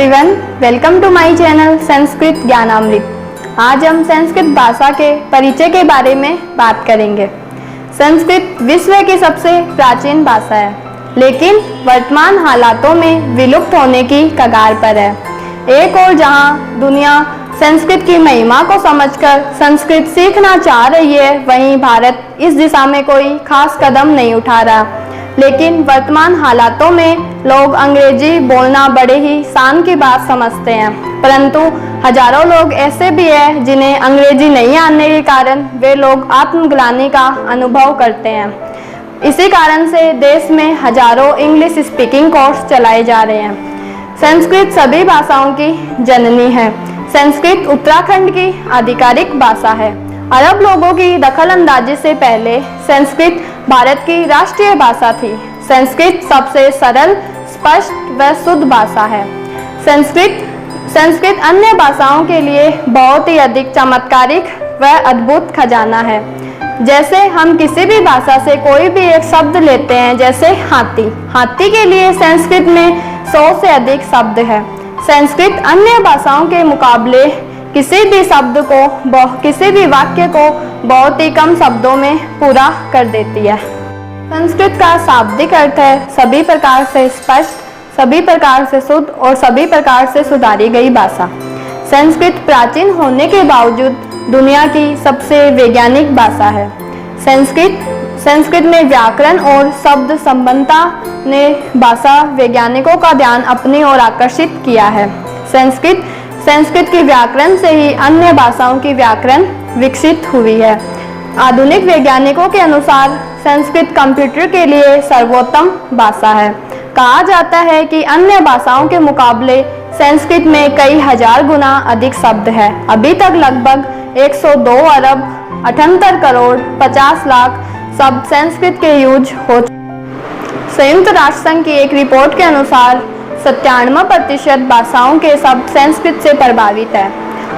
Everyone, welcome to my channel Sanskrit Gyanamrit. आज हम संस्कृत भाषा के परिचय के बारे में बात करेंगे। संस्कृत विश्व की सबसे प्राचीन भाषा है, लेकिन वर्तमान हालातों में विलुप्त होने की कगार पर है। एक और जहां दुनिया संस्कृत की महिमा को समझकर संस्कृत सीखना चाह रही है, वहीं भारत इस दिशा में कोई खास कदम नहीं उठा रहा। लेकिन वर्तमान हालातों में लोग अंग्रेजी बोलना बड़े ही शान की बात समझते हैं, परंतु हजारों लोग ऐसे भी हैं जिन्हें अंग्रेजी नहीं आने के कारण वे लोग आत्मग्लानि का अनुभव करते हैं। इसी कारण से देश में हजारों इंग्लिश स्पीकिंग कोर्स चलाए जा रहे हैं। संस्कृत सभी भाषाओं की जननी है। संस्कृत उत्तराखंड की आधिकारिक भाषा है। अरब लोगों की दखलंदाजी से पहले संस्कृत भारत की राष्ट्रीय भाषा थी। संस्कृत सबसे सरल, स्पष्ट व शुद्ध भाषा है। संस्कृत अन्य भाषाओं के लिए बहुत ही अधिक चमत्कारिक व अद्भुत खजाना है। जैसे हम किसी भी भाषा से कोई भी एक शब्द लेते हैं, जैसे हाथी के लिए संस्कृत में 100 से अधिक शब्द है। संस्कृत अन्य भाषाओं के मुकाबले किसी भी शब्द को, किसी भी वाक्य को बहुत ही कम शब्दों में पूरा कर देती है। संस्कृत का शाब्दिक अर्थ है सभी प्रकार से स्पष्ट, सभी प्रकार से शुद्ध और सभी प्रकार से सुधारी गई भाषा। संस्कृत प्राचीन होने के बावजूद दुनिया की सबसे वैज्ञानिक भाषा है। संस्कृत में व्याकरण और शब्द संबंधता ने भाषा वैज्ञानिकों का ध्यान अपनी ओर आकर्षित किया है। संस्कृत की व्याकरण से ही अन्य भाषाओं की व्याकरण विकसित हुई है। आधुनिक वैज्ञानिकों के अनुसार संस्कृत कंप्यूटर के लिए सर्वोत्तम भाषा है। कहा जाता है कि अन्य भाषाओं के मुकाबले संस्कृत में कई हजार गुना अधिक शब्द हैं। अभी तक लगभग 102 अरब 78 करोड़ 50 लाख शब्द संस्कृत के यूज हो। संयुक्त राष्ट्र संघ की एक रिपोर्ट के अनुसार 97% भाषाओं के शब्द संस्कृत से प्रभावित है।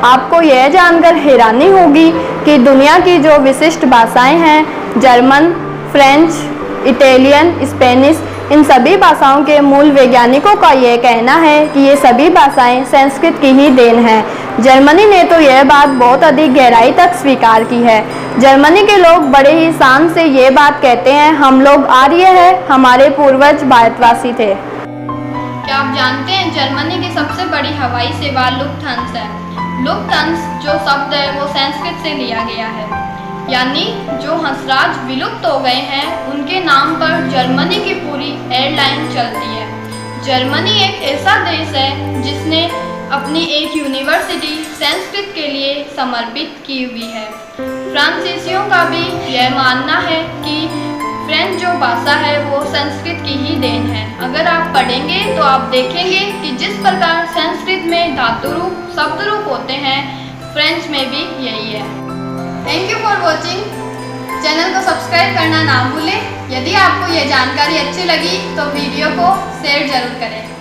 आपको यह जानकर हैरानी होगी कि दुनिया की जो विशिष्ट भाषाएं हैं, जर्मन, फ्रेंच, इटालियन, स्पेनिश, इन सभी भाषाओं के मूल वैज्ञानिकों का यह कहना है कि ये सभी भाषाएं संस्कृत की ही देन है। जर्मनी ने तो यह बात बहुत अधिक गहराई तक स्वीकार की है। जर्मनी के लोग बड़े ही शान से ये बात कहते हैं, हम लोग आर्य हैं, हमारे पूर्वज भारतवासी थे। क्या आप जानते हैं जर्मनी की सबसे बड़ी हवाई सेवा लुफ्थांसा है। लुफ्थांसा जो शब्द है वो संस्कृत से लिया गया है, यानी जो हंसराज विलुप्त हो गए हैं उनके नाम पर जर्मनी की पूरी एयरलाइन चलती है। जर्मनी एक ऐसा देश है जिसने अपनी एक यूनिवर्सिटी संस्कृत के लिए समर्पित की हुई है। फ्रांसीसियों का भी यह मानना है कि फ्रेंच जो भाषा है वो संस्कृत की ही देन है। अगर आप पढ़ेंगे तो आप देखेंगे कि जिस प्रकार संस्कृत में धातु रूप, शब्द रूप होते हैं, फ्रेंच में भी यही है। Thank you for watching. Channel को सब्सक्राइब करना ना भूलें। यदि आपको यह जानकारी अच्छी लगी तो वीडियो को शेयर जरूर करें।